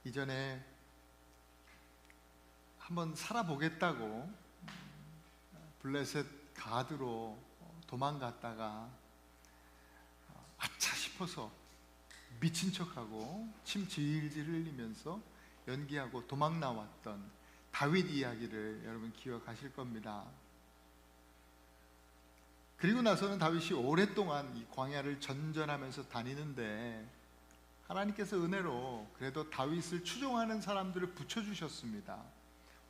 이전에 한번 살아보겠다고 블레셋 가드로 도망갔다가 아차 싶어서 미친 척하고 침 질질 흘리면서 연기하고 도망 나왔던 다윗 이야기를 여러분 기억하실 겁니다. 그리고 나서는 다윗이 오랫동안 이 광야를 전전하면서 다니는데 하나님께서 은혜로 그래도 다윗을 추종하는 사람들을 붙여주셨습니다.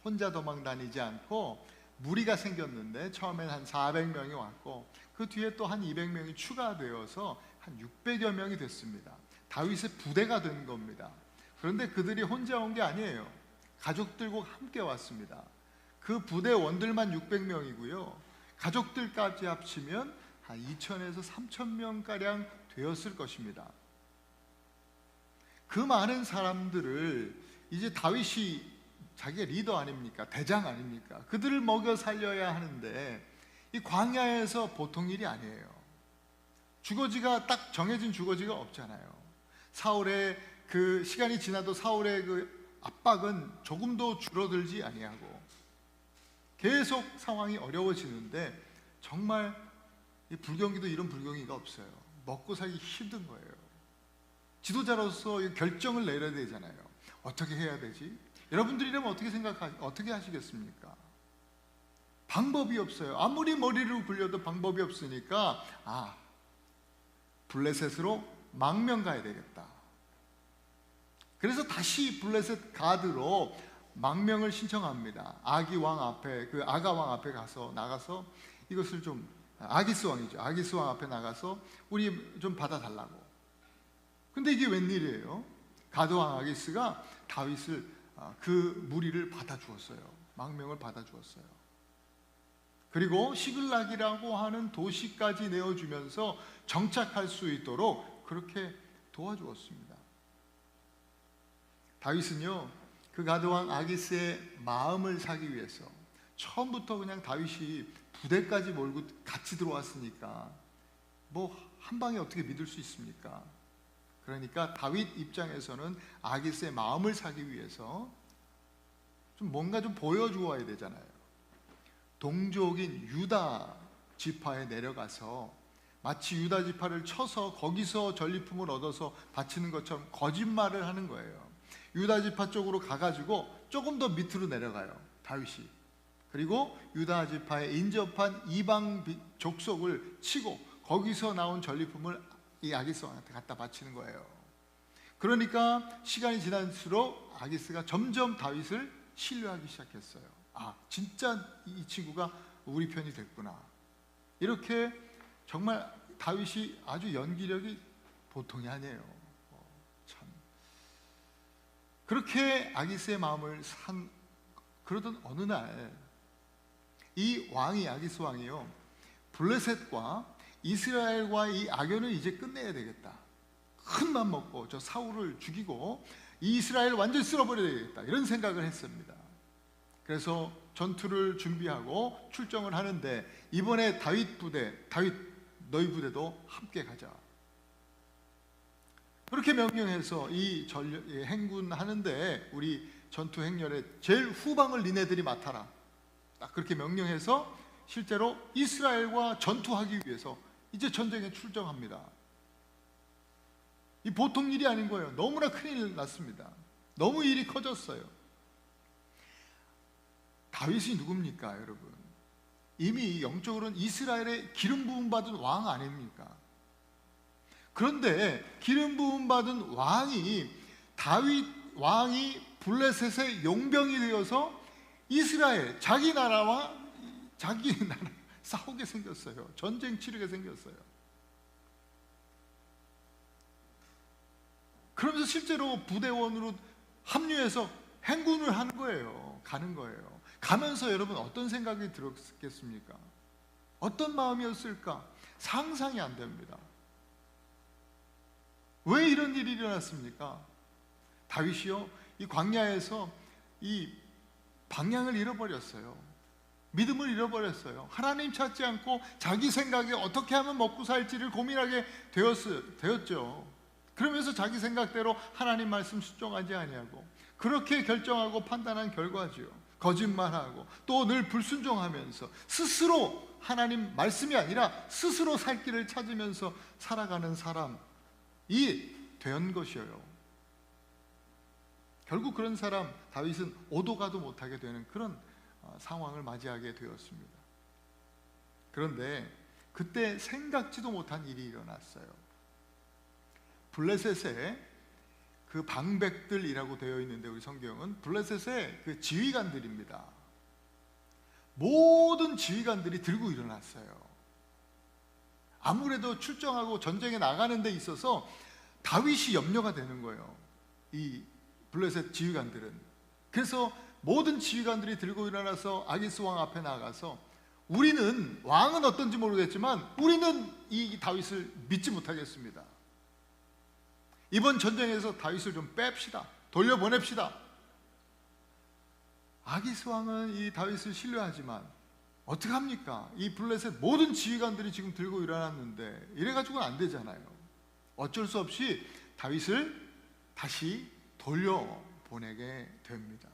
혼자 도망 다니지 않고 무리가 생겼는데 처음엔 한 400명이 왔고 그 뒤에 또 한 200명이 추가되어서 한 600여 명이 됐습니다. 다윗의 부대가 된 겁니다. 그런데 그들이 혼자 온 게 아니에요. 가족들과 함께 왔습니다. 그 부대원들만 600명이고요. 가족들까지 합치면 한 2,000에서 3,000명가량 되었을 것입니다. 그 많은 사람들을 이제 다윗이 자기가 리더 아닙니까? 대장 아닙니까? 그들을 먹여 살려야 하는데 이 광야에서 보통 일이 아니에요. 주거지가 딱 정해진 주거지가 없잖아요. 사울의 그 시간이 지나도 사울의 그 압박은 조금도 줄어들지 아니하고 계속 상황이 어려워지는데 정말 이 불경기도 이런 불경기가 없어요. 먹고 살기 힘든 거예요. 지도자로서 결정을 내려야 되잖아요. 어떻게 해야 되지? 여러분들이라면 어떻게 하시겠습니까? 방법이 없어요. 아무리 머리를 굴려도 방법이 없으니까 블레셋으로 망명 가야 되겠다. 그래서 다시 블레셋 가드로 망명을 신청합니다. 아가 왕 앞에 나가서 이것을 좀 아기스 왕이죠. 아기스 왕 앞에 나가서 우리 좀 받아달라고. 근데 이게 웬일이에요? 가드 왕 아기스가 다윗을 그 무리를 받아주었어요. 망명을 받아주었어요. 그리고 시글락이라고 하는 도시까지 내어주면서 정착할 수 있도록 그렇게 도와주었습니다. 다윗은요, 그 가드왕 아기스의 마음을 사기 위해서 처음부터 그냥 다윗이 부대까지 몰고 같이 들어왔으니까 뭐 한 방에 어떻게 믿을 수 있습니까? 그러니까 다윗 입장에서는 아기스의 마음을 사기 위해서 좀 뭔가 좀 보여주어야 되잖아요. 동족인 유다 지파에 내려가서 마치 유다 지파를 쳐서 거기서 전리품을 얻어서 바치는 것처럼 거짓말을 하는 거예요. 유다 지파 쪽으로 가가지고 조금 더 밑으로 내려가요, 다윗이. 그리고 유다 지파에 인접한 이방 족속을 치고 거기서 나온 전리품을 이 아기스 왕한테 갖다 바치는 거예요. 그러니까 시간이 지날수록 아기스가 점점 다윗을 신뢰하기 시작했어요. 진짜 이 친구가 우리 편이 됐구나. 이렇게 정말 다윗이 아주 연기력이 보통이 아니에요. 참. 그렇게 아기스의 마음을 그러던 어느 날 이 왕이 아기스 왕이요, 블레셋과 이스라엘과 이 악연을 이제 끝내야 되겠다. 큰 맘 먹고 저 사울을 죽이고 이 이스라엘 완전히 쓸어버려야 되겠다, 이런 생각을 했습니다. 그래서 전투를 준비하고 출정을 하는데 이번에 다윗 너희 부대도 함께 가자. 그렇게 명령해서 이 행군하는데 우리 전투 행렬의 제일 후방을 니네들이 맡아라. 딱 그렇게 명령해서 실제로 이스라엘과 전투하기 위해서 이제 전쟁에 출정합니다. 이 보통 일이 아닌 거예요. 너무나 큰일 났습니다. 너무 일이 커졌어요. 다윗이 누굽니까, 여러분? 이미 영적으로는 이스라엘의 기름 부음 받은 왕 아닙니까? 그런데 기름 부음 받은 왕이, 다윗 왕이 블레셋의 용병이 되어서 이스라엘, 자기 나라 싸우게 생겼어요. 전쟁 치르게 생겼어요. 그러면서 실제로 부대원으로 합류해서 행군을 하는 거예요. 가는 거예요. 가면서 여러분 어떤 생각이 들었겠습니까? 어떤 마음이었을까? 상상이 안 됩니다. 왜 이런 일이 일어났습니까? 다윗이요, 이 광야에서 이 방향을 잃어버렸어요. 믿음을 잃어버렸어요. 하나님 찾지 않고 자기 생각에 어떻게 하면 먹고 살지를 고민하게 되었죠. 그러면서 자기 생각대로 하나님 말씀 순종하지 아니하고 그렇게 결정하고 판단한 결과지요. 거짓말하고 또 늘 불순종하면서 스스로 하나님 말씀이 아니라 스스로 살 길을 찾으면서 살아가는 사람이 된 것이에요. 결국 그런 사람 다윗은 오도 가도 못하게 되는 그런 상황을 맞이하게 되었습니다. 그런데 그때 생각지도 못한 일이 일어났어요. 블레셋의 그 방백들이라고 되어 있는데 우리 성경은 블레셋의 그 지휘관들입니다. 모든 지휘관들이 들고 일어났어요. 아무래도 출정하고 전쟁에 나가는 데 있어서 다윗이 염려가 되는 거예요. 이 블레셋 지휘관들은. 그래서 모든 지휘관들이 들고 일어나서 아기스 왕 앞에 나가서 우리는 왕은 어떤지 모르겠지만 우리는 이 다윗을 믿지 못하겠습니다. 이번 전쟁에서 다윗을 좀 뺍시다. 돌려보냅시다. 아기스 왕은 이 다윗을 신뢰하지만 어떡합니까? 이 블레셋 모든 지휘관들이 지금 들고 일어났는데 이래가지고는 안 되잖아요. 어쩔 수 없이 다윗을 다시 돌려보내게 됩니다.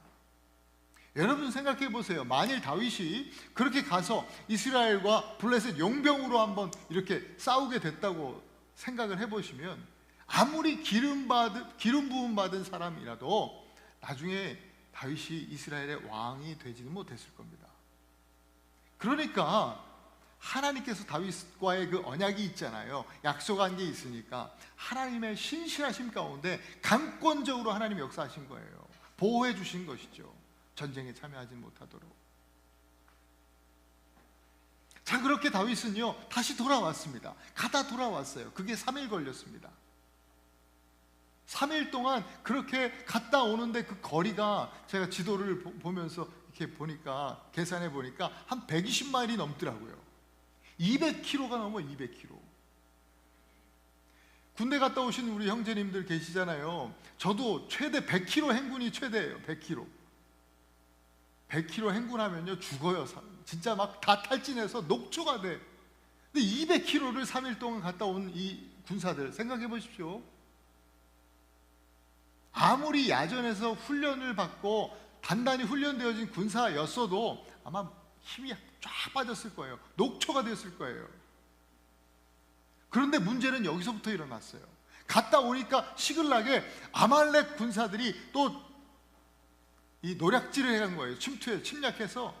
여러분 생각해 보세요. 만일 다윗이 그렇게 가서 이스라엘과 블레셋 용병으로 한번 이렇게 싸우게 됐다고 생각을 해보시면 아무리 기름 부음 받은 사람이라도 나중에 다윗이 이스라엘의 왕이 되지는 못했을 겁니다. 그러니까 하나님께서 다윗과의 그 언약이 있잖아요. 약속한 게 있으니까 하나님의 신실하심 가운데 강권적으로 하나님이 역사하신 거예요. 보호해 주신 것이죠. 전쟁에 참여하지 못하도록. 자, 그렇게 다윗은요 다시 돌아왔습니다. 가다 돌아왔어요. 그게 3일 걸렸습니다. 3일 동안 그렇게 갔다 오는데 그 거리가 제가 지도를 보면서 이렇게 보니까 계산해 보니까 한 120마일이 넘더라고요. 200km가 넘어. 200km. 군대 갔다 오신 우리 형제님들 계시잖아요. 저도 최대 100km 행군이 최대예요. 100km. 100km 행군하면요 죽어요. 진짜 막 다 탈진해서 녹초가 돼. 근데 200km를 3일 동안 갔다 온 이 군사들 생각해 보십시오. 아무리 야전에서 훈련을 받고 단단히 훈련되어진 군사였어도 아마 힘이 쫙 빠졌을 거예요. 녹초가 되었을 거예요. 그런데 문제는 여기서부터 일어났어요. 갔다 오니까 시글나게 아말렉 군사들이 또 이 노략질을 해간 거예요. 침략해서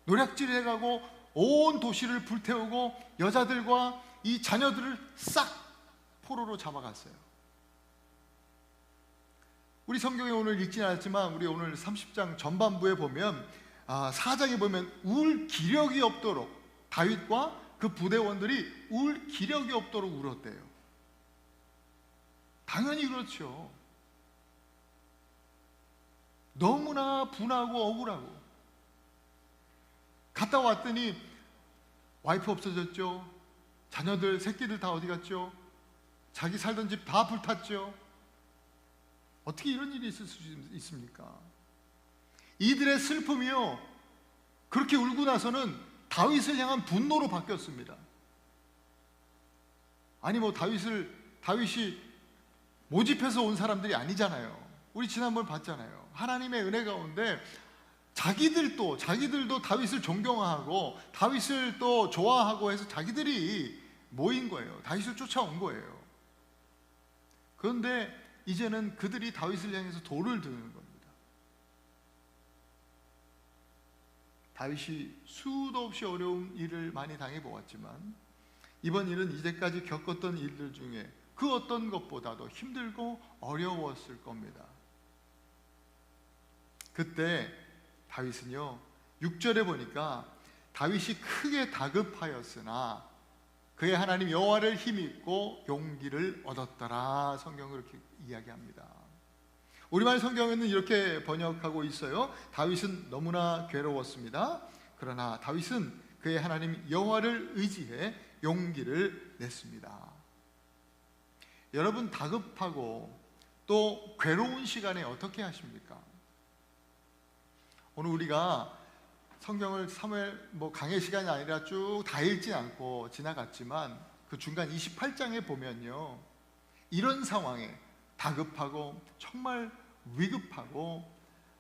노략질을 해가고 온 도시를 불태우고 여자들과 이 자녀들을 싹 포로로 잡아갔어요. 우리 성경에 오늘 읽지는 않았지만 우리 오늘 30장 전반부에 보면 4장에 보면 울 기력이 없도록 다윗과 그 부대원들이 울 기력이 없도록 울었대요. 당연히 그렇죠. 너무나 분하고 억울하고 갔다 왔더니 와이프 없어졌죠. 자녀들 새끼들 다 어디 갔죠. 자기 살던 집 다 불탔죠. 어떻게 이런 일이 있을 수 있습니까? 이들의 슬픔이요 그렇게 울고 나서는 다윗을 향한 분노로 바뀌었습니다. 아니 뭐 다윗이 모집해서 온 사람들이 아니잖아요. 우리 지난번 봤잖아요. 하나님의 은혜 가운데 자기들도 다윗을 존경하고 다윗을 또 좋아하고 해서 자기들이 모인 거예요. 다윗을 쫓아온 거예요. 그런데 이제는 그들이 다윗을 향해서 돌을 드는 겁니다. 다윗이 수도 없이 어려운 일을 많이 당해보았지만 이번 일은 이제까지 겪었던 일들 중에 그 어떤 것보다도 힘들고 어려웠을 겁니다. 그때 다윗은요 6절에 보니까 다윗이 크게 다급하였으나 그의 하나님 여호와를 힘입고 용기를 얻었더라. 성경은 그렇게 이야기합니다. 우리말 성경에는 이렇게 번역하고 있어요. 다윗은 너무나 괴로웠습니다. 그러나 다윗은 그의 하나님 여호와를 의지해 용기를 냈습니다. 여러분 다급하고 또 괴로운 시간에 어떻게 하십니까? 오늘 우리가 성경을 사무엘 강의 시간이 아니라 쭉 다 읽지 않고 지나갔지만 그 중간 28장에 보면요 이런 상황에 다급하고 정말 위급하고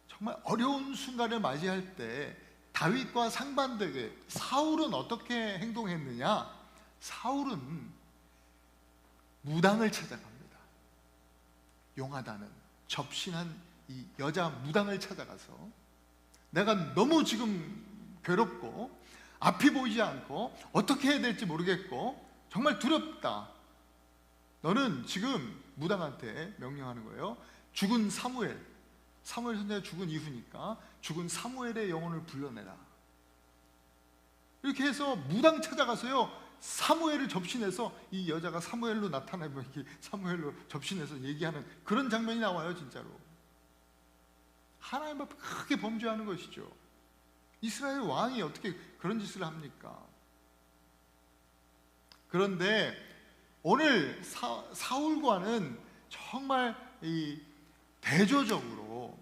정말 어려운 순간을 맞이할 때 다윗과 상반되게 사울은 어떻게 행동했느냐? 사울은 무당을 찾아갑니다. 용하다는 접신한 이 여자 무당을 찾아가서 내가 너무 지금 괴롭고 앞이 보이지 않고 어떻게 해야 될지 모르겠고 정말 두렵다. 너는 지금 무당한테 명령하는 거예요. 죽은 사무엘 선지자가 죽은 이후니까 죽은 사무엘의 영혼을 불러내라. 이렇게 해서 무당 찾아가서요, 사무엘을 접신해서 이 여자가 사무엘로 나타나면 이렇게 사무엘로 접신해서 얘기하는 그런 장면이 나와요. 진짜로 하나님 앞에 크게 범죄하는 것이죠. 이스라엘 왕이 어떻게 그런 짓을 합니까? 그런데 오늘 사울과는 정말 이 대조적으로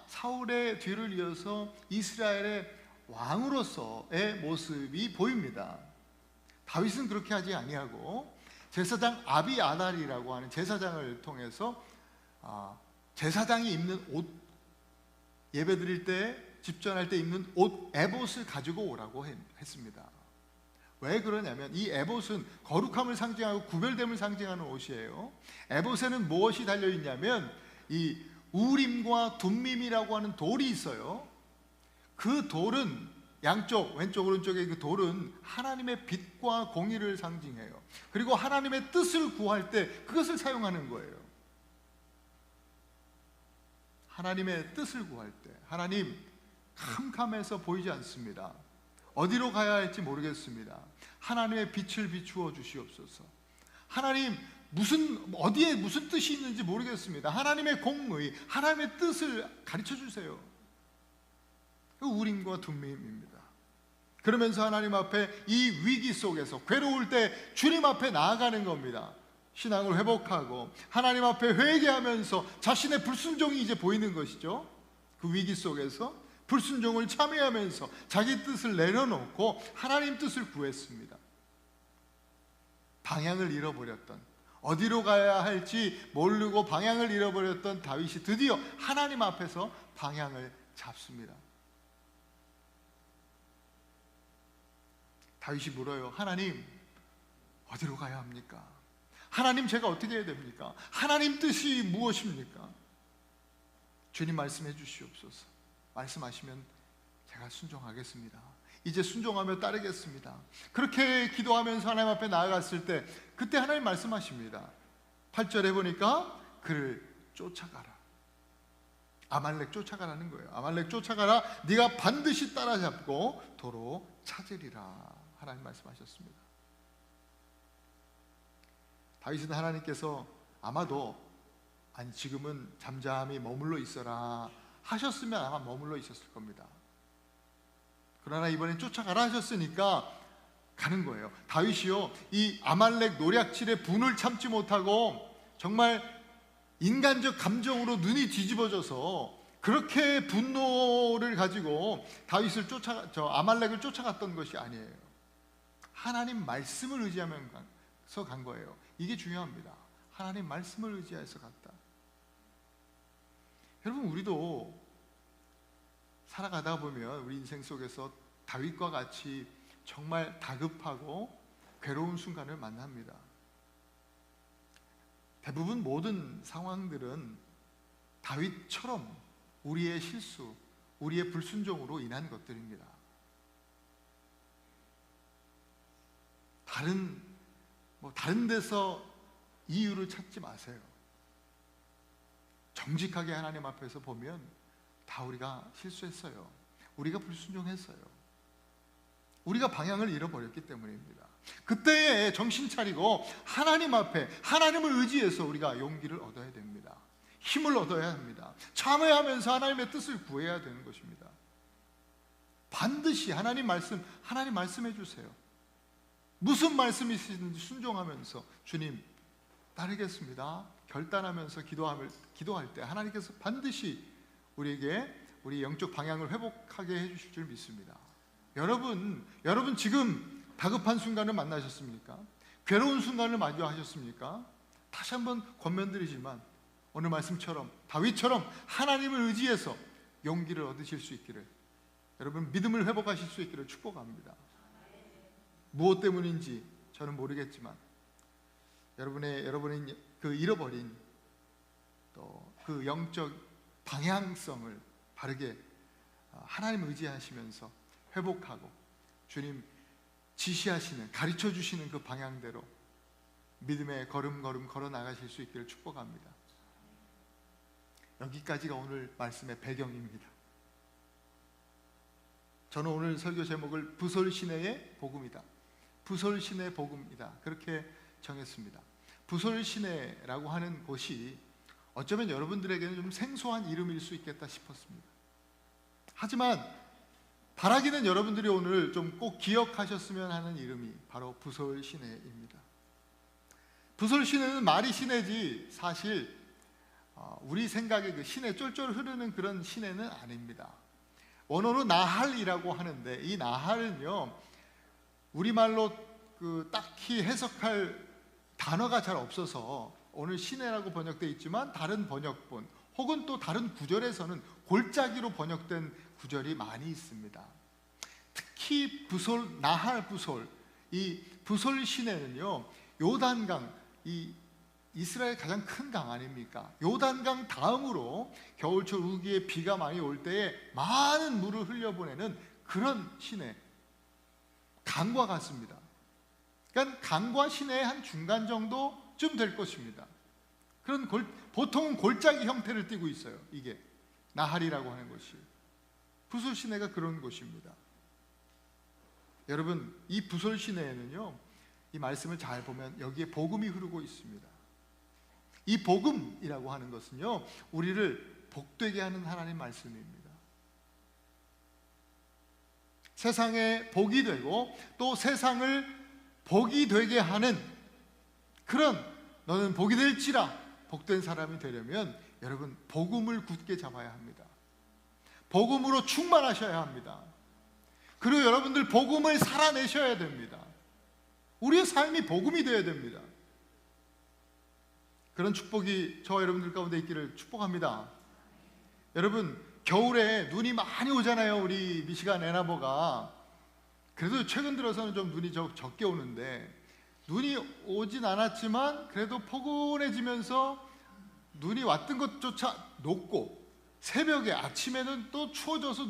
사울의 뒤를 이어서 이스라엘의 왕으로서의 모습이 보입니다. 다윗은 그렇게 하지 아니하고 제사장 아비아달이라고 하는 제사장을 통해서 제사장이 입는 옷, 예배드릴 때 집전할 때 입는 옷 에봇을 가지고 오라고 했습니다. 왜 그러냐면 이 에봇은 거룩함을 상징하고 구별됨을 상징하는 옷이에요. 에봇에는 무엇이 달려있냐면 이 우림과 둠밈이라고 하는 돌이 있어요. 그 돌은 양쪽 왼쪽 오른쪽의 그 돌은 하나님의 빛과 공의를 상징해요. 그리고 하나님의 뜻을 구할 때 그것을 사용하는 거예요. 하나님의 뜻을 구할 때 하나님 캄캄해서 보이지 않습니다. 어디로 가야 할지 모르겠습니다. 하나님의 빛을 비추어 주시옵소서. 하나님 어디에 무슨 뜻이 있는지 모르겠습니다. 하나님의 공의, 하나님의 뜻을 가르쳐 주세요. 그 우림과 둠밈입니다. 그러면서 하나님 앞에 이 위기 속에서 괴로울 때 주님 앞에 나아가는 겁니다. 신앙을 회복하고 하나님 앞에 회개하면서 자신의 불순종이 이제 보이는 것이죠. 그 위기 속에서 불순종을 참여하면서 자기 뜻을 내려놓고 하나님 뜻을 구했습니다. 방향을 잃어버렸던, 어디로 가야 할지 모르고 방향을 잃어버렸던 다윗이 드디어 하나님 앞에서 방향을 잡습니다. 다윗이 물어요. 하나님, 어디로 가야 합니까? 하나님, 제가 어떻게 해야 됩니까? 하나님 뜻이 무엇입니까? 주님 말씀해 주시옵소서. 말씀하시면 제가 순종하겠습니다. 이제 순종하며 따르겠습니다. 그렇게 기도하면서 하나님 앞에 나아갔을 때 그때 하나님 말씀하십니다. 8절에 보니까 그를 쫓아가라. 아말렉 쫓아가라는 거예요. 아말렉 쫓아가라. 네가 반드시 따라잡고 도로 찾으리라. 하나님 말씀하셨습니다. 다윗은 하나님께서 아마도 지금은 잠잠히 머물러 있어라 하셨으면 아마 머물러 있었을 겁니다. 그러나 이번엔 쫓아가라 하셨으니까 가는 거예요. 다윗이요, 이 아말렉 노략질의 분을 참지 못하고 정말 인간적 감정으로 눈이 뒤집어져서 그렇게 분노를 가지고 다윗을 아말렉을 쫓아갔던 것이 아니에요. 하나님 말씀을 의지하면서 간 거예요. 이게 중요합니다. 하나님 말씀을 의지해서 갔다. 여러분, 우리도 살아가다 보면 우리 인생 속에서 다윗과 같이 정말 다급하고 괴로운 순간을 만납니다. 대부분 모든 상황들은 다윗처럼 우리의 실수, 우리의 불순종으로 인한 것들입니다. 다른 데서 이유를 찾지 마세요. 정직하게 하나님 앞에서 보면 다 우리가 실수했어요. 우리가 불순종했어요. 우리가 방향을 잃어버렸기 때문입니다. 그때에 정신 차리고 하나님 앞에 하나님을 의지해서 우리가 용기를 얻어야 됩니다. 힘을 얻어야 합니다. 참회하면서 하나님의 뜻을 구해야 되는 것입니다. 반드시 하나님 말씀해 주세요. 무슨 말씀이시든지 순종하면서 주님 따르겠습니다 결단하면서 기도할 때 하나님께서 반드시 우리에게 우리 영적 방향을 회복하게 해주실 줄 믿습니다. 여러분 지금 다급한 순간을 만나셨습니까? 괴로운 순간을 마주하셨습니까? 다시 한번 권면드리지만 오늘 말씀처럼 다윗처럼 하나님을 의지해서 용기를 얻으실 수 있기를, 여러분 믿음을 회복하실 수 있기를 축복합니다. 무엇 때문인지 저는 모르겠지만 여러분이 그 잃어버린 또 그 영적 방향성을 바르게 하나님 의지하시면서 회복하고 주님 지시하시는, 가르쳐 주시는 그 방향대로 믿음의 걸음걸음 걸어 나가실 수 있기를 축복합니다. 여기까지가 오늘 말씀의 배경입니다. 저는 오늘 설교 제목을 부솔시내의 복음이다, 부솔시내 복음이다, 그렇게 정했습니다. 부솔시내라고 하는 곳이 어쩌면 여러분들에게는 좀 생소한 이름일 수 있겠다 싶었습니다. 하지만 바라기는 여러분들이 오늘 좀 꼭 기억하셨으면 하는 이름이 바로 부솔시내입니다. 부솔시내는 말이 시내지 사실 우리 생각에 그 시내 쫄쫄 흐르는 그런 시내는 아닙니다. 원어로 나할이라고 하는데 이 나할은요, 우리말로 그 딱히 해석할 단어가 잘 없어서 오늘 시내라고 번역되어 있지만 다른 번역본 혹은 또 다른 구절에서는 골짜기로 번역된 구절이 많이 있습니다. 특히 부솔, 나할 부솔, 이 부솔 시내는요, 요단강, 이 이스라엘 가장 큰 강 아닙니까? 요단강 다음으로 겨울철 우기에 비가 많이 올 때에 많은 물을 흘려보내는 그런 시내, 강과 같습니다. 그러니까 강과 시내의 한 중간 정도쯤 될 것입니다. 그런 보통은 골짜기 형태를 띠고 있어요. 이게 나할이라고 하는 곳이, 부솔 시내가 그런 곳입니다. 여러분, 이 부솔 시내에는요, 이 말씀을 잘 보면 여기에 복음이 흐르고 있습니다. 이 복음이라고 하는 것은요, 우리를 복되게 하는 하나님 말씀입니다. 세상에 복이 되고 또 세상을 복이 되게 하는 그런, 너는 복이 될지라 복된 사람이 되려면 여러분 복음을 굳게 잡아야 합니다. 복음으로 충만하셔야 합니다. 그리고 여러분들 복음을 살아내셔야 됩니다. 우리의 삶이 복음이 되어야 됩니다. 그런 축복이 저와 여러분들 가운데 있기를 축복합니다. 여러분, 겨울에 눈이 많이 오잖아요. 우리 미시간 애나버가. 그래도 최근 들어서는 좀 눈이 적게 오는데, 눈이 오진 않았지만 그래도 포근해지면서 눈이 왔던 것조차 녹고, 새벽에 아침에는 또 추워져서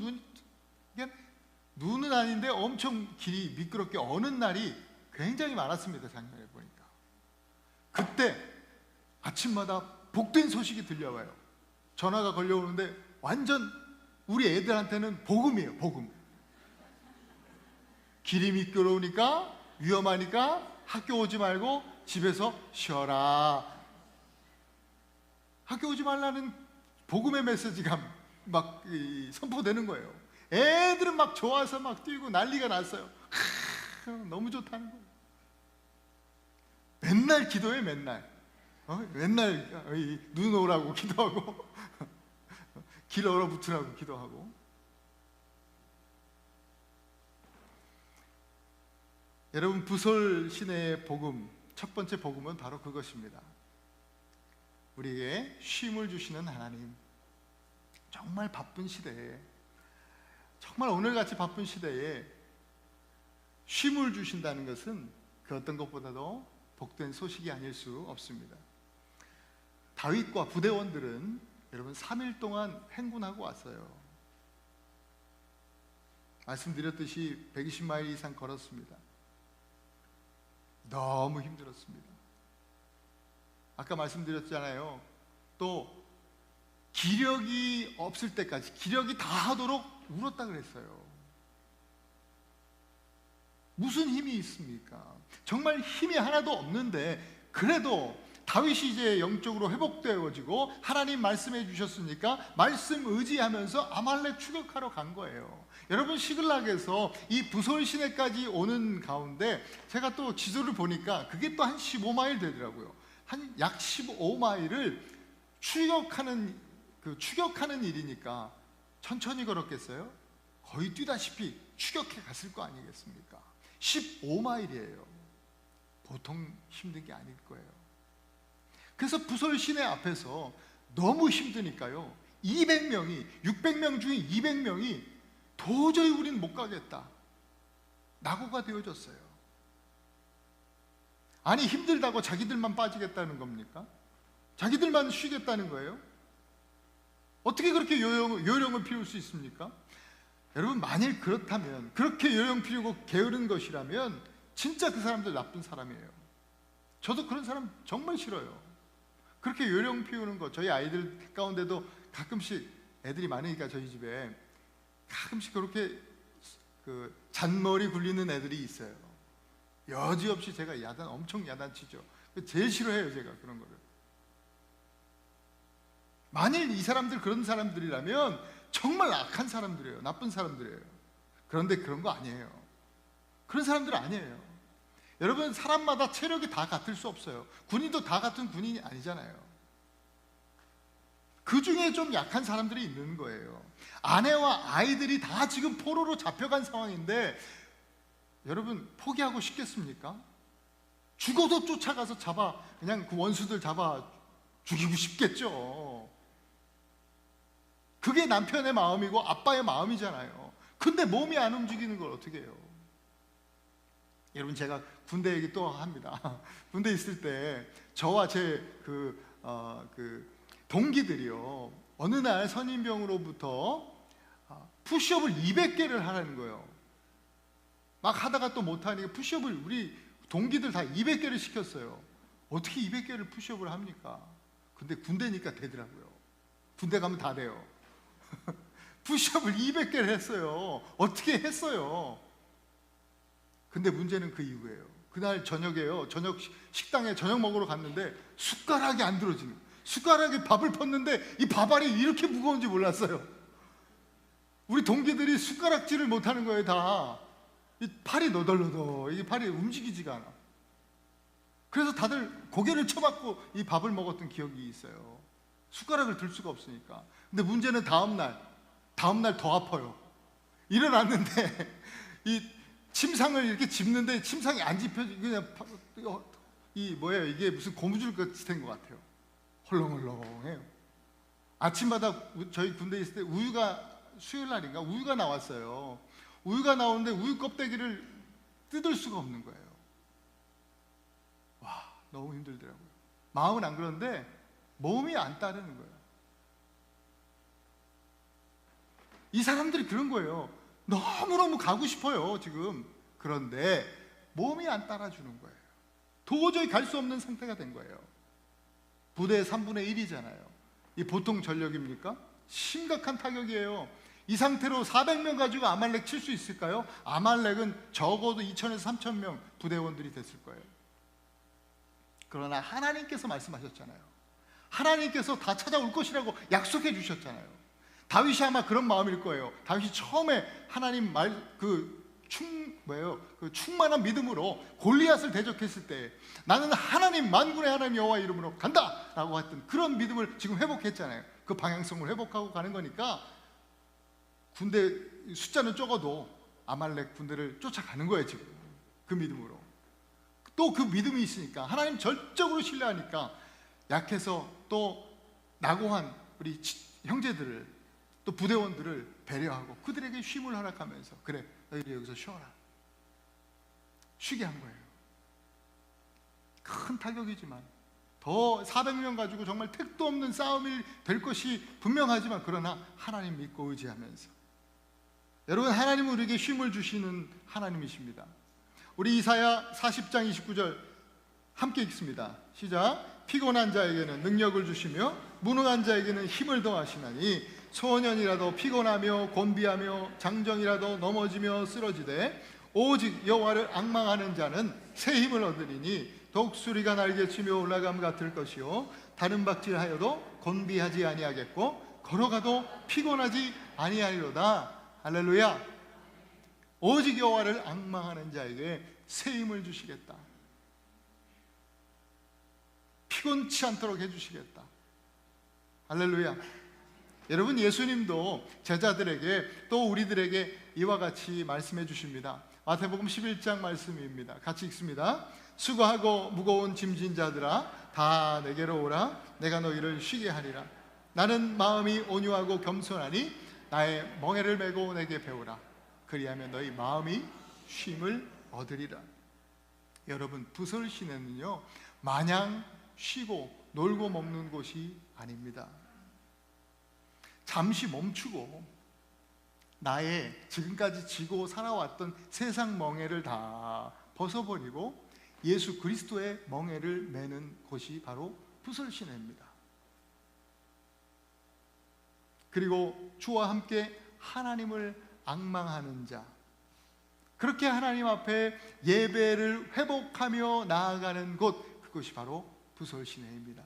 눈은 아닌데 엄청 길이 미끄럽게 어는 날이 굉장히 많았습니다. 작년에 보니까. 그때 아침마다 복된 소식이 들려와요. 전화가 걸려오는데 완전 우리 애들한테는 복음이에요. 복음. 길이 미끄러우니까, 위험하니까 학교 오지 말고 집에서 쉬어라. 학교 오지 말라는 복음의 메시지가 막 선포되는 거예요. 애들은 막 좋아서 막 뛰고 난리가 났어요. 너무 좋다는 거예요. 맨날 기도해, 맨날. 맨날 눈 오라고 기도하고 길 얼어붙으라고 기도하고. 여러분, 부솔 시내의 복음, 첫 번째 복음은 바로 그것입니다. 우리에게 쉼을 주시는 하나님. 정말 바쁜 시대에, 정말 오늘같이 바쁜 시대에 쉼을 주신다는 것은 그 어떤 것보다도 복된 소식이 아닐 수 없습니다. 다윗과 부대원들은 여러분 3일 동안 행군하고 왔어요. 말씀드렸듯이 120마일 이상 걸었습니다. 너무 힘들었습니다. 아까 말씀드렸잖아요. 또 기력이 없을 때까지, 기력이 다하도록 울었다 그랬어요. 무슨 힘이 있습니까? 정말 힘이 하나도 없는데 그래도 다윗이 이제 영적으로 회복되어지고 하나님 말씀해 주셨으니까 말씀 의지하면서 아말렉 추격하러 간 거예요. 여러분, 시글락에서 이 부솔 시내까지 오는 가운데 제가 또 지도를 보니까 그게 또 한 15마일 되더라고요. 한 약 15마일을 추격하는 일이니까 천천히 걸었겠어요? 거의 뛰다시피 추격해 갔을 거 아니겠습니까? 15마일이에요. 보통 힘든 게 아닐 거예요. 그래서 부설 시내 앞에서 너무 힘드니까요, 200명이 600명 중에 200명이 도저히 우린 못 가겠다, 낙오가 되어졌어요. 아니, 힘들다고 자기들만 빠지겠다는 겁니까? 자기들만 쉬겠다는 거예요? 어떻게 그렇게 요령을 피울 수 있습니까? 여러분, 만일 그렇다면, 그렇게 요령 피우고 게으른 것이라면 진짜 그 사람들 나쁜 사람이에요. 저도 그런 사람 정말 싫어요. 그렇게 요령 피우는 거, 저희 아이들 가운데도 가끔씩, 애들이 많으니까 저희 집에 가끔씩 그렇게 잔머리 굴리는 애들이 있어요. 여지없이 제가 엄청 야단치죠. 제일 싫어해요, 제가 그런 거를. 만일 이 사람들 그런 사람들이라면 정말 악한 사람들이에요. 나쁜 사람들이에요. 그런데 그런 거 아니에요. 그런 사람들 아니에요. 여러분, 사람마다 체력이 다 같을 수 없어요. 군인도 다 같은 군인이 아니잖아요. 그 중에 좀 약한 사람들이 있는 거예요. 아내와 아이들이 다 지금 포로로 잡혀간 상황인데 여러분, 포기하고 싶겠습니까? 죽어도 쫓아가서 그냥 그 원수들 잡아 죽이고 싶겠죠. 그게 남편의 마음이고 아빠의 마음이잖아요. 근데 몸이 안 움직이는 걸 어떻게 해요? 여러분, 제가 군대 얘기 또 합니다. 군대 있을 때 저와 제 동기들이요, 어느 날 선임병으로부터 푸시업을 200개를 하라는 거예요. 막 하다가 또 못하니까 푸시업을 우리 동기들 다 200개를 시켰어요. 어떻게 200개를 푸시업을 합니까? 근데 군대니까 되더라고요. 군대 가면 다 돼요. 푸시업을 200개를 했어요. 어떻게 했어요? 근데 문제는 그 이후예요. 그날 저녁에요, 저녁 식당에 저녁 먹으러 갔는데 숟가락이 안 들어지는 거예요. 숟가락에 밥을 폈는데 이 밥알이 이렇게 무거운지 몰랐어요. 우리 동기들이 숟가락질을 못하는 거예요. 다 이 팔이 너덜너덜, 이 팔이 움직이지가 않아. 그래서 다들 고개를 쳐박고 이 밥을 먹었던 기억이 있어요. 숟가락을 들 수가 없으니까. 근데 문제는 다음날 더 아파요. 일어났는데 이 침상을 이렇게 짚는데 침상이 안 짚혀지, 그냥 이게 무슨 고무줄 같이 된 것 같아요. 헐렁헐렁해요. 아침마다 저희 군대 있을 때 수요일 날인가 우유가 나왔어요. 우유가 나오는데 우유 껍데기를 뜯을 수가 없는 거예요. 와, 너무 힘들더라고요. 마음은 안 그런데 몸이 안 따르는 거예요. 이 사람들이 그런 거예요. 너무너무 가고 싶어요, 지금. 그런데 몸이 안 따라주는 거예요. 도저히 갈 수 없는 상태가 된 거예요. 부대의 3분의 1이잖아요. 이 보통 전력입니까? 심각한 타격이에요. 이 상태로 400명 가지고 아말렉 칠 수 있을까요? 아말렉은 적어도 2,000에서 3,000명 부대원들이 됐을 거예요. 그러나 하나님께서 말씀하셨잖아요. 하나님께서 다 찾아올 것이라고 약속해 주셨잖아요. 다윗이 아마 그런 마음일 거예요. 다윗이 처음에 하나님 충만한 믿음으로 골리앗을 대적했을 때 나는 하나님, 만군의 하나님 여호와 이름으로 간다 라고 했던 그런 믿음을 지금 회복했잖아요. 그 방향성을 회복하고 가는 거니까 군대 숫자는 적어도 아말렉 군대를 쫓아가는 거예요, 지금. 그 믿음으로. 또 그 믿음이 있으니까, 하나님 절적으로 신뢰하니까 약해서 또 낙오한 우리 형제들을, 또 부대원들을 배려하고 그들에게 쉼을 허락하면서, 그래, 너희들 여기서 쉬어라, 쉬게 한 거예요. 큰 타격이지만, 더 400명 가지고 정말 택도 없는 싸움이 될 것이 분명하지만, 그러나 하나님 믿고 의지하면서. 여러분, 하나님은 우리에게 쉼을 주시는 하나님이십니다. 우리 이사야 40장 29절 함께 읽습니다. 시작. 피곤한 자에게는 능력을 주시며 무능한 자에게는 힘을 더하시나니 소년이라도 피곤하며 곤비하며 장정이라도 넘어지며 쓰러지되 오직 여호와를 앙망하는 자는 새 힘을 얻으리니 독수리가 날개치며 올라감 같을 것이요 다른 박질하여도 곤비하지 아니하겠고 걸어가도 피곤하지 아니하리로다. 할렐루야. 오직 여호와를 앙망하는 자에게 새 힘을 주시겠다. 피곤치 않도록 해주시겠다. 할렐루야. 여러분, 예수님도 제자들에게 또 우리들에게 이와 같이 말씀해 주십니다. 마태복음 11장 말씀입니다. 같이 읽습니다. 수고하고 무거운 짐진 자들아 다 내게로 오라. 내가 너희를 쉬게 하리라. 나는 마음이 온유하고 겸손하니 나의 멍에를 메고 내게 배우라. 그리하면 너희 마음이 쉼을 얻으리라. 여러분, 부설 시내는요 마냥 쉬고 놀고 먹는 곳이 아닙니다. 잠시 멈추고 나의 지금까지 지고 살아왔던 세상 멍에를 다 벗어버리고 예수 그리스도의 멍에를 매는 곳이 바로 부설 시내입니다. 그리고 주와 함께 하나님을 앙망하는 자, 그렇게 하나님 앞에 예배를 회복하며 나아가는 곳, 그것이 바로 부설 시내입니다.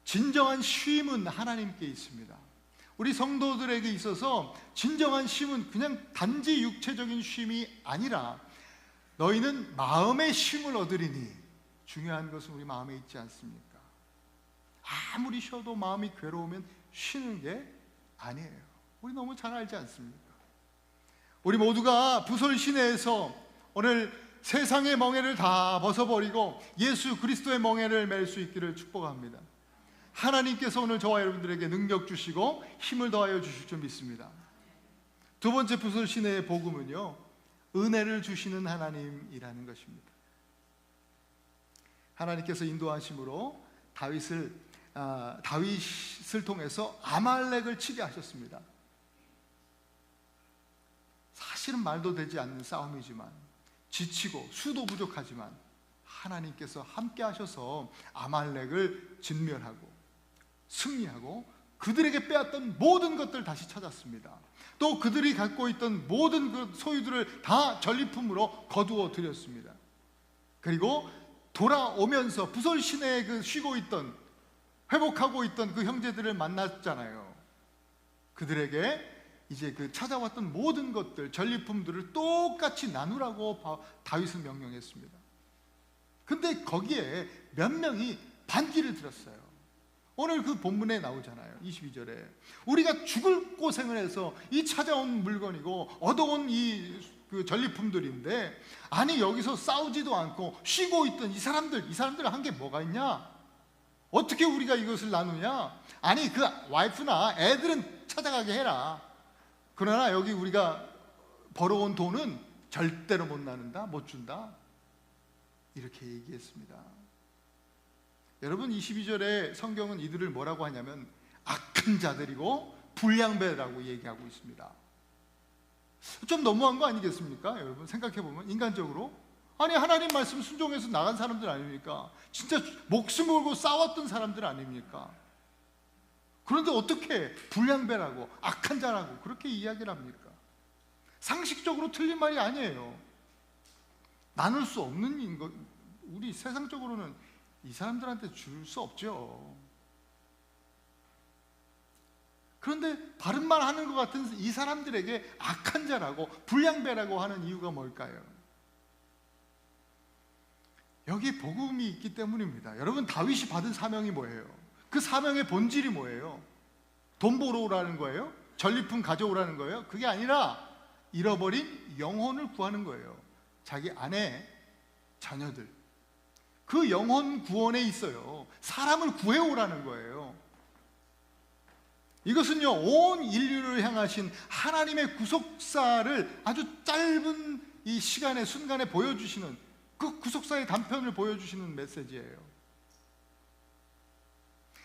진정한 쉼은 하나님께 있습니다. 우리 성도들에게 있어서 진정한 쉼은 그냥 단지 육체적인 쉼이 아니라 너희는 마음의 쉼을 얻으리니, 중요한 것은 우리 마음에 있지 않습니까? 아무리 쉬어도 마음이 괴로우면 쉬는 게 아니에요. 우리 너무 잘 알지 않습니까? 우리 모두가 부설 시내에서 오늘 세상의 멍에를 다 벗어버리고 예수 그리스도의 멍에를 맬 수 있기를 축복합니다. 하나님께서 오늘 저와 여러분들에게 능력 주시고 힘을 더하여 주실 줄 믿습니다. 두 번째 부설 시내의 복음은요, 은혜를 주시는 하나님이라는 것입니다. 하나님께서 인도하심으로 다윗을 통해서 아말렉을 치게 하셨습니다. 사실은 말도 되지 않는 싸움이지만, 지치고 수도 부족하지만 하나님께서 함께 하셔서 아말렉을 진멸하고 승리하고 그들에게 빼앗던 모든 것들 다시 찾았습니다. 또 그들이 갖고 있던 모든 그 소유들을 다 전리품으로 거두어 드렸습니다. 그리고 돌아오면서 부설 시내에 그 쉬고 있던, 회복하고 있던 그 형제들을 만났잖아요. 그들에게 이제 그 찾아왔던 모든 것들, 전리품들을 똑같이 나누라고 다윗은 명령했습니다. 근데 거기에 몇 명이 반기를 들었어요. 오늘 그 본문에 나오잖아요. 22절에 우리가 죽을 고생을 해서 이 찾아온 물건이고 얻어온 그 전리품들인데, 아니 여기서 싸우지도 않고 쉬고 있던 이 사람들 한 게 뭐가 있냐? 어떻게 우리가 이것을 나누냐? 아니 그 와이프나 애들은 찾아가게 해라. 그러나 여기 우리가 벌어온 돈은 절대로 못 나눈다, 못 준다, 이렇게 얘기했습니다. 여러분, 22절에 성경은 이들을 뭐라고 하냐면 악한 자들이고 불량배라고 얘기하고 있습니다. 좀 너무한 거 아니겠습니까? 여러분 생각해보면, 인간적으로 아니 하나님 말씀 순종해서 나간 사람들 아닙니까? 진짜 목숨 걸고 싸웠던 사람들 아닙니까? 그런데 어떻게 불량배라고 악한 자라고 그렇게 이야기를 합니까? 상식적으로 틀린 말이 아니에요. 나눌 수 없는 것, 우리 세상적으로는 이 사람들한테 줄 수 없죠. 그런데 바른 말 하는 것 같은 이 사람들에게 악한 자라고 불량배라고 하는 이유가 뭘까요? 여기 복음이 있기 때문입니다. 여러분, 다윗이 받은 사명이 뭐예요? 그 사명의 본질이 뭐예요? 돈 벌어오라는 거예요? 전리품 가져오라는 거예요? 그게 아니라 잃어버린 영혼을 구하는 거예요. 자기 아내, 자녀들, 그 영혼 구원에 있어요. 사람을 구해오라는 거예요. 이것은요, 온 인류를 향하신 하나님의 구속사를 아주 짧은 이 시간에, 순간에 보여주시는, 그 구속사의 단편을 보여주시는 메시지예요.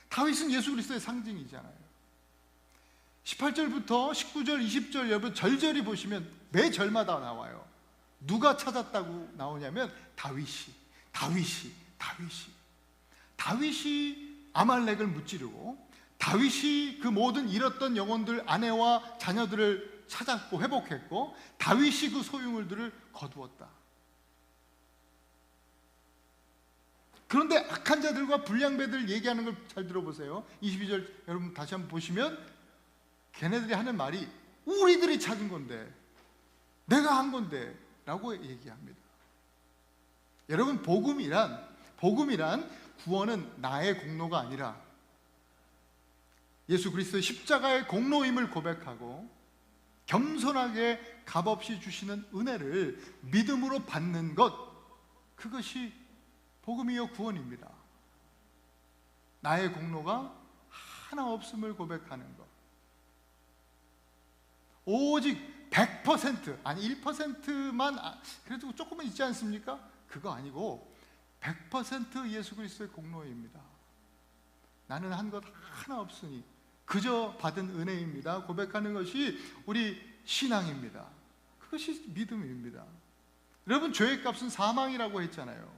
다윗은 예수 그리스도의 상징이잖아요. 18절부터 19절, 20절 여러분 절절히 보시면 매 절마다 나와요. 누가 찾았다고 나오냐면 다윗이 아말렉을 무찌르고, 다윗이 그 모든 잃었던 영혼들, 아내와 자녀들을 찾았고 회복했고, 다윗이 그 소유물들을 거두었다. 그런데 악한 자들과 불량배들 얘기하는 걸 잘 들어보세요. 22절 여러분 다시 한번 보시면 걔네들이 하는 말이 우리들이 찾은 건데, 내가 한 건데 라고 얘기합니다. 여러분, 복음이란 구원은 나의 공로가 아니라 예수 그리스도의 십자가의 공로임을 고백하고, 겸손하게 값없이 주시는 은혜를 믿음으로 받는 것, 그것이 복음이요 구원입니다. 나의 공로가 하나 없음을 고백하는 것, 오직 100% 아니 1%만 그래도 조금은 있지 않습니까? 그거 아니고 100% 예수 그리스도의 공로입니다. 나는 한 것 하나 없으니 그저 받은 은혜입니다 고백하는 것이 우리 신앙입니다. 그것이 믿음입니다. 여러분, 죄의 값은 사망이라고 했잖아요.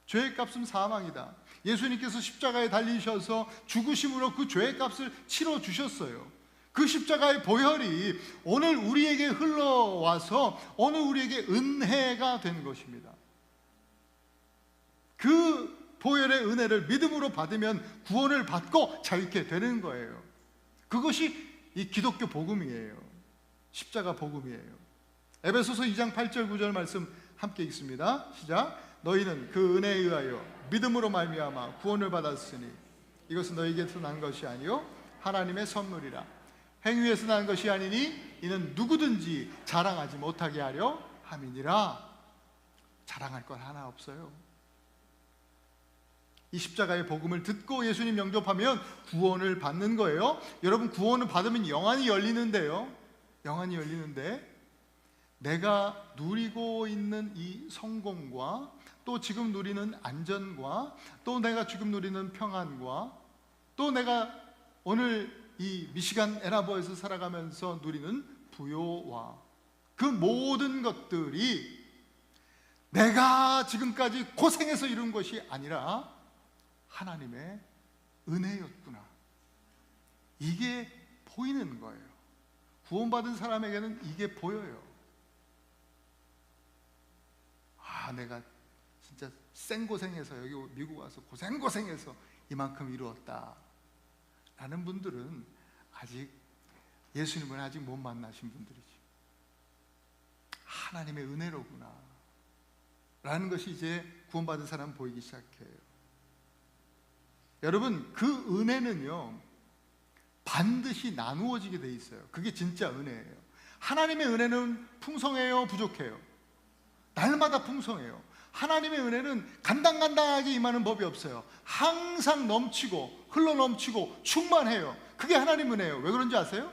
죄의 값은 사망이다. 예수님께서 십자가에 달리셔서 죽으심으로 그 죄의 값을 치러주셨어요. 그 십자가의 보혈이 오늘 우리에게 흘러와서 오늘 우리에게 은혜가 된 것입니다. 그 보혈의 은혜를 믿음으로 받으면 구원을 받고 자유케 되는 거예요. 그것이 이 기독교 복음이에요. 십자가 복음이에요. 에베소서 2장 8절 9절 말씀 함께 읽습니다. 시작. 너희는 그 은혜에 의하여 믿음으로 말미암아 구원을 받았으니 이것은 너희에게서 난 것이 아니요 하나님의 선물이라. 행위에서 난 것이 아니니 이는 누구든지 자랑하지 못하게 하려 함이니라. 자랑할 것 하나 없어요. 이 십자가의 복음을 듣고 예수님 영접하면 구원을 받는 거예요. 여러분, 구원을 받으면 영안이 열리는데요, 영안이 열리는데 내가 누리고 있는 이 성공과 또 지금 누리는 안전과 또 내가 지금 누리는 평안과 또 내가 오늘 이 미시간 애나버에서 살아가면서 누리는 부요와 그 모든 것들이 내가 지금까지 고생해서 이룬 것이 아니라 하나님의 은혜였구나, 이게 보이는 거예요. 구원받은 사람에게는 이게 보여요. 아, 내가 진짜 생고생해서 여기 미국 와서 고생해서 이만큼 이루었다 라는 분들은 아직 예수님을 아직 못 만나신 분들이지. 하나님의 은혜로구나 라는 것이 이제 구원받은 사람 보이기 시작해요. 여러분, 그 은혜는요 반드시 나누어지게 돼 있어요. 그게 진짜 은혜예요. 하나님의 은혜는 풍성해요, 부족해요? 날마다 풍성해요. 하나님의 은혜는 간당간당하게 임하는 법이 없어요. 항상 넘치고 흘러넘치고 충만해요. 그게 하나님 은혜예요. 왜 그런지 아세요?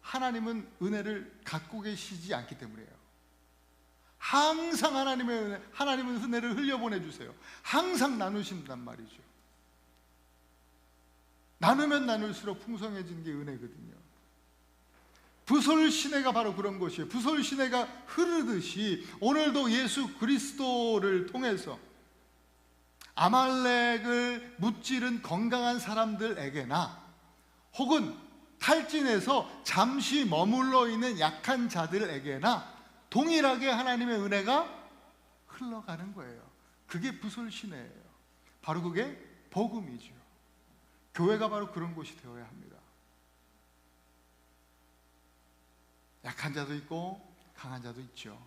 하나님은 은혜를 갖고 계시지 않기 때문이에요. 항상 하나님은 은혜를 흘려보내주세요. 항상 나누신단 말이죠. 나누면 나눌수록 풍성해지는 게 은혜거든요. 부솔시내가 바로 그런 것이에요. 부솔시내가 흐르듯이 오늘도 예수 그리스도를 통해서 아말렉을 무찌른 건강한 사람들에게나 혹은 탈진해서 잠시 머물러 있는 약한 자들에게나 동일하게 하나님의 은혜가 흘러가는 거예요. 그게 부솔시내예요. 바로 그게 복음이죠. 교회가 바로 그런 곳이 되어야 합니다. 약한 자도 있고 강한 자도 있죠.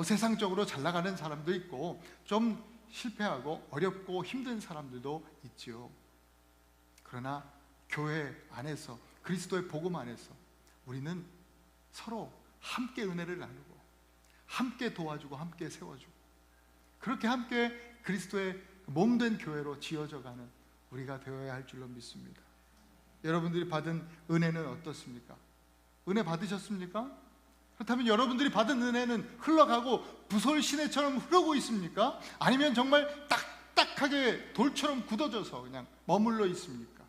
세상적으로 잘 나가는 사람도 있고 좀 실패하고 어렵고 힘든 사람들도 있지요. 그러나 교회 안에서, 그리스도의 복음 안에서 우리는 서로 함께 은혜를 나누고 함께 도와주고 함께 세워주고 그렇게 함께 그리스도의 몸된 교회로 지어져가는 우리가 되어야 할 줄로 믿습니다. 여러분들이 받은 은혜는 어떻습니까? 은혜 받으셨습니까? 그렇다면 여러분들이 받은 은혜는 흘러가고 부솔시내처럼 흐르고 있습니까? 아니면 정말 딱딱하게 돌처럼 굳어져서 그냥 머물러 있습니까?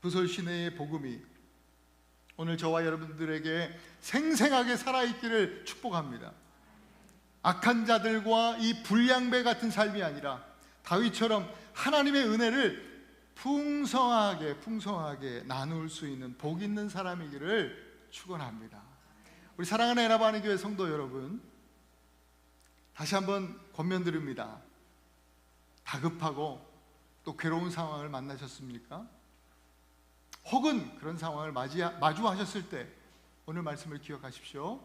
부솔시내의 복음이 오늘 저와 여러분들에게 생생하게 살아있기를 축복합니다. 악한 자들과 이 불량배 같은 삶이 아니라 다윗처럼 하나님의 은혜를 풍성하게 나눌 수 있는 복 있는 사람이기를 축원합니다. 우리 사랑하는 애나바하는 교회 성도 여러분, 다시 한번 권면드립니다. 다급하고 또 괴로운 상황을 만나셨습니까? 혹은 그런 상황을 마주하셨을 때 오늘 말씀을 기억하십시오.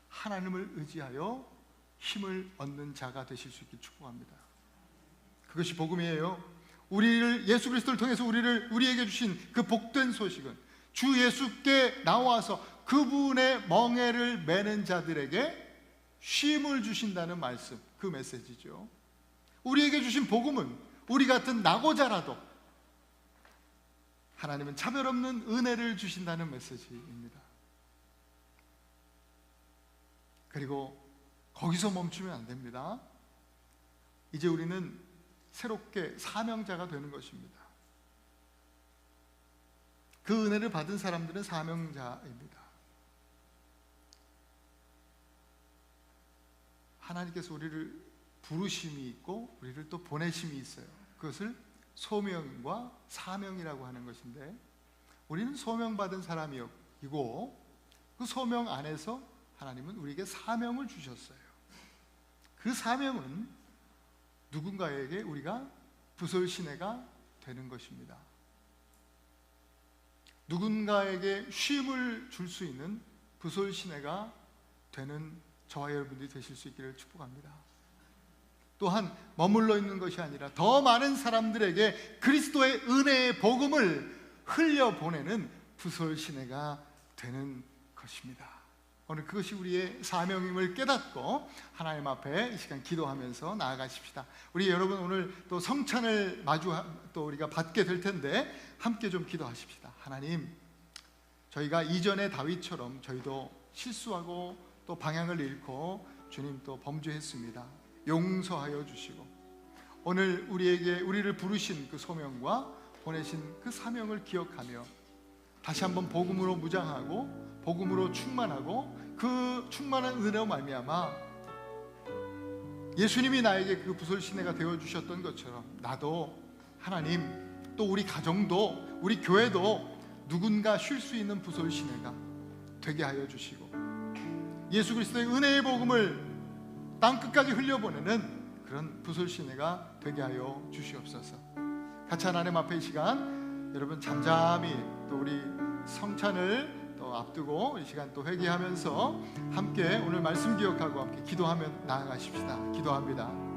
하나님을 의지하여 힘을 얻는 자가 되실 수 있길 축복합니다. 그것이 복음이에요. 우리를 예수 그리스도를 통해서 우리에게 주신 그 복된 소식은 주 예수께 나와서 그분의 멍에를 매는 자들에게 쉼을 주신다는 말씀, 그 메시지죠. 우리에게 주신 복음은 우리 같은 낙오자라도 하나님은 차별 없는 은혜를 주신다는 메시지입니다. 그리고 거기서 멈추면 안 됩니다. 이제 우리는 새롭게 사명자가 되는 것입니다. 그 은혜를 받은 사람들은 사명자입니다. 하나님께서 우리를 부르심이 있고 우리를 또 보내심이 있어요. 그것을 소명과 사명이라고 하는 것인데, 우리는 소명받은 사람이고 그 소명 안에서 하나님은 우리에게 사명을 주셨어요. 그 사명은 누군가에게 우리가 부설시내가 되는 것입니다. 누군가에게 쉼을 줄 수 있는 부설시내가 되는 저와 여러분들이 되실 수 있기를 축복합니다. 또한 머물러 있는 것이 아니라 더 많은 사람들에게 그리스도의 은혜의 복음을 흘려보내는 부설시내가 되는 것입니다. 오늘 그것이 우리의 사명임을 깨닫고 하나님 앞에 이 시간 기도하면서 나아가십시다. 우리 여러분 오늘 또 성찬을 또 우리가 받게 될 텐데 함께 좀 기도하십시다. 하나님, 저희가 이전의 다윗처럼 저희도 실수하고 또 방향을 잃고 주님 또 범죄했습니다. 용서하여 주시고 오늘 우리를 부르신 그 소명과 보내신 그 사명을 기억하며 다시 한번 복음으로 무장하고 복음으로 충만하고 그 충만한 은혜로 말미암아 예수님이 나에게 그 부설시내가 되어주셨던 것처럼 나도 하나님, 또 우리 가정도 우리 교회도 누군가 쉴 수 있는 부설시내가 되게 하여 주시고 예수 그리스도의 은혜의 복음을 땅끝까지 흘려보내는 그런 부설시내가 되게 하여 주시옵소서. 같이 하나님 앞에 이 시간 여러분 잠잠히 또 우리 성찬을 또 앞두고 이 시간 또 회개하면서 함께 오늘 말씀 기억하고 함께 기도하며 나아가십시다. 기도합니다.